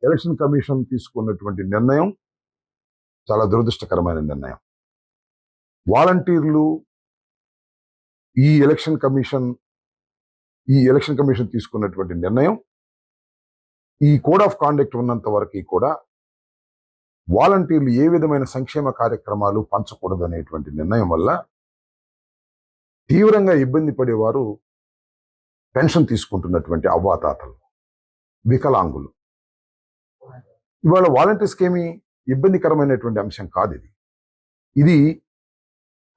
Election commission తీసుకున్నటువంటి నిర్ణయం చాలా దురదృష్టకరమైన నిర్ణయం. వాలంటీర్లు ఈ ఎలక్షన్ కమిషన్ తీసుకున్నటువంటి నిర్ణయం, ఈ కోడ్ ఆఫ్ కాండక్ట్ ఉన్నంత వరకు కూడా వాలంటీర్లు ఏ విధమైన సంక్షేమ కార్యక్రమాలు పంచకూడదు అనేటువంటి నిర్ణయం వల్ల తీవ్రంగా ఇబ్బంది పడేవారు పెన్షన్ తీసుకుంటున్నటువంటి అవ్వాతాతలు, వికలాంగులు. ఇవాళ వాలంటీర్స్కి ఏమి ఇబ్బందికరమైనటువంటి అంశం కాదు. ఇది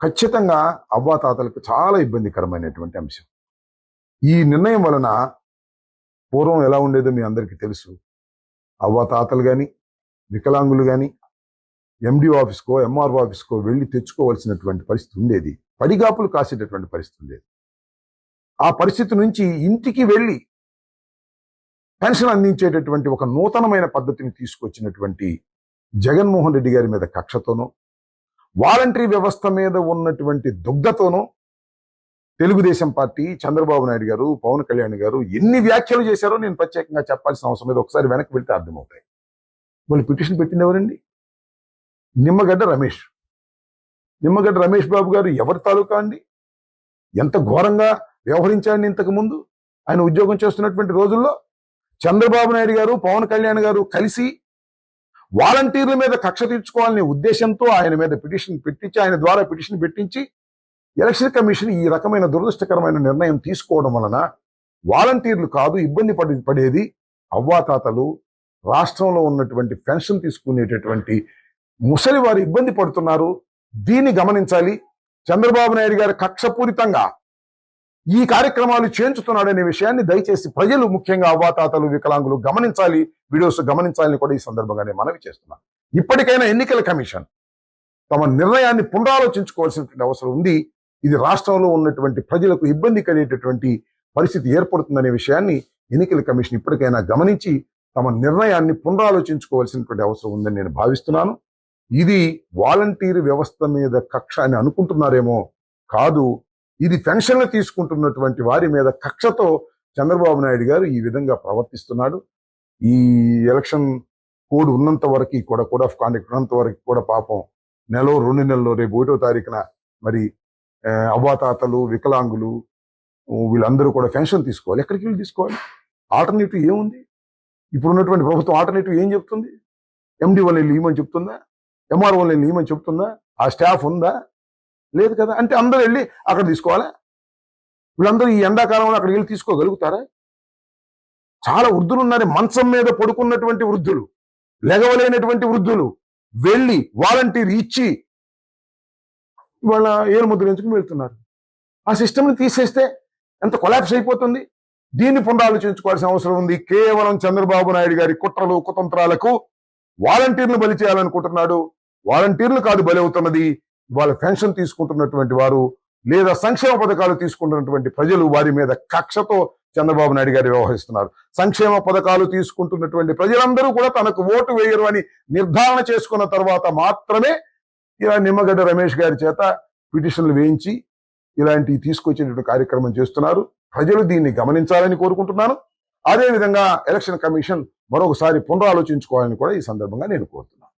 ఖచ్చితంగా అవ్వాతాతలకు చాలా ఇబ్బందికరమైనటువంటి అంశం. ఈ నిర్ణయం వలన పూర్వం ఎలా ఉండేదో మీ అందరికీ తెలుసు. అవ్వాతాతలు కానీ వికలాంగులు కానీ ఎండిఓ ఆఫీస్కో ఎంఆర్ఓ ఆఫీస్కో వెళ్ళి తెచ్చుకోవాల్సినటువంటి పరిస్థితి ఉండేది. పడిగాపులు కాసేటటువంటి పరిస్థితి ఉండేది. ఆ పరిస్థితి నుంచి ఇంటికి వెళ్ళి పెన్షన్ అందించేటటువంటి ఒక నూతనమైన పద్ధతిని తీసుకొచ్చినటువంటి జగన్మోహన్ రెడ్డి గారి మీద కక్షతోనో, వాలంటరీ వ్యవస్థ మీద ఉన్నటువంటి దుగ్ధతోనో తెలుగుదేశం పార్టీ, చంద్రబాబు నాయుడు గారు, పవన్ కళ్యాణ్ గారు ఎన్ని వ్యాఖ్యలు చేశారో నేను ప్రత్యేకంగా చెప్పాల్సిన అవసరం లేదు. ఒకసారి వెనక్కి వెళ్తే అర్థమవుతాయి. వాళ్ళు పిటిషన్ పెట్టింది ఎవరండి? నిమ్మగడ్డ రమేష్ బాబు గారు ఎవరి తాలూకా అండి? ఎంత ఘోరంగా వ్యవహరించాడు ఇంతకు ముందు ఆయన ఉద్యోగం చేస్తున్నటువంటి రోజుల్లో. చంద్రబాబు నాయుడు గారు, పవన్ కళ్యాణ్ గారు కలిసి వాలంటీర్ల మీద కక్ష తీర్చుకోవాలనే ఉద్దేశంతో ఆయన మీద పిటిషన్ పెట్టించి, ఆయన ద్వారా పిటిషన్ పెట్టించి ఎలక్షన్ కమిషన్ ఈ రకమైన దురదృష్టకరమైన నిర్ణయం తీసుకోవడం వలన వాలంటీర్లు కాదు ఇబ్బంది పడేది అవ్వాతాతలు, రాష్ట్రంలో ఉన్నటువంటి పెన్షన్ తీసుకునేటటువంటి ముసలి వారు ఇబ్బంది పడుతున్నారు. దీన్ని గమనించాలి. చంద్రబాబు నాయుడు గారు కక్షపూరితంగా ఈ కార్యక్రమాలు చేయించుతున్నాడనే విషయాన్ని దయచేసి ప్రజలు, ముఖ్యంగా అవ్వాతాతలు, వికలాంగులు గమనించాలి, వీడియోస్ గమనించాలని కూడా ఈ సందర్భంగానే మనవి చేస్తున్నాను. ఇప్పటికైనా ఎన్నికల కమిషన్ తమ నిర్ణయాన్ని పునరాలోచించుకోవాల్సినటువంటి అవసరం ఉంది. ఇది రాష్ట్రంలో ఉన్నటువంటి ప్రజలకు ఇబ్బంది కలిగేటటువంటి పరిస్థితి ఏర్పడుతుందనే విషయాన్ని ఎన్నికల కమిషన్ ఇప్పటికైనా గమనించి తమ నిర్ణయాన్ని పునరాలోచించుకోవాల్సినటువంటి అవసరం ఉందని నేను భావిస్తున్నాను. ఇది వాలంటీర్ వ్యవస్థ మీద కక్ష అని అనుకుంటున్నారేమో, కాదు. ఇది పెన్షన్లు తీసుకుంటున్నటువంటి వారి మీద కక్షతో చంద్రబాబు నాయుడు గారు ఈ విధంగా ప్రవర్తిస్తున్నాడు. ఈ ఎలక్షన్ కోడ్ ఉన్నంత వరకు కూడా, కోడ్ ఆఫ్ కాండక్ట్ ఉన్నంత వరకు కూడా పాపం నెలలో 2 నెలల్లో రేపు 1వ తారీఖున మరి అవ్వాతాతలు, వికలాంగులు వీళ్ళందరూ కూడా పెన్షన్ తీసుకోవాలి. ఎక్కడికి వెళ్ళి తీసుకోవాలి? ఆల్టర్నేటివ్ ఏముంది? ఇప్పుడు ఉన్నటువంటి ప్రభుత్వం ఆల్టర్నేటివ్ ఏం చెప్తుంది? ఎండి వాళ్ళని ఇవ్వమని చెప్తుందా? ఎంఆర్ఓ వాళ్ళని ఇవ్వమని చెప్తుందా? ఆ స్టాఫ్ ఉందా? లేదు కదా. అంటే అందరూ వెళ్ళి అక్కడ తీసుకోవాలా? వీళ్ళందరూ ఈ ఎండాకాలంలో అక్కడికి వెళ్ళి తీసుకోగలుగుతారా? చాలా వృద్ధులు ఉన్నారు, మంచం మీద పడుకున్నటువంటి వృద్ధులు, లెగవలేనటువంటి వృద్ధులు వెళ్ళి వాలంటీర్ ఇచ్చి వాళ్ళ ఏలు ముద్ర ఎంచుకుని వెళ్తున్నారు. ఆ సిస్టమ్ని తీసేస్తే ఎంత కొలాప్స్ అయిపోతుంది. దీన్ని పునరాలోచించుకోవాల్సిన అవసరం ఉంది. కేవలం చంద్రబాబు నాయుడు గారి కుట్రలు, కుతంత్రాలకు వాలంటీర్లు బలి చేయాలనుకుంటున్నాడు. వాలంటీర్లు కాదు బలి అవుతున్నది, వాళ్ళ పెన్షన్ తీసుకుంటున్నటువంటి వారు లేదా సంక్షేమ పథకాలు తీసుకుంటున్నటువంటి ప్రజలు. వారి మీద కక్షతో చంద్రబాబు నాయుడు గారు వ్యవహరిస్తున్నారు. సంక్షేమ పథకాలు తీసుకుంటున్నటువంటి ప్రజలందరూ కూడా తనకు ఓటు వేయరు అని నిర్ధారణ చేసుకున్న తర్వాత మాత్రమే ఇలా నిమ్మగడ్డ రమేష్ గారి చేత పిటిషన్లు వేయించి ఇలాంటివి తీసుకొచ్చేటువంటి కార్యక్రమం చేస్తున్నారు. ప్రజలు దీన్ని గమనించాలని కోరుకుంటున్నాను. అదేవిధంగా ఎలక్షన్ కమిషన్ మరొకసారి పునరాలోచించుకోవాలని కూడా ఈ సందర్భంగా నేను కోరుతున్నాను.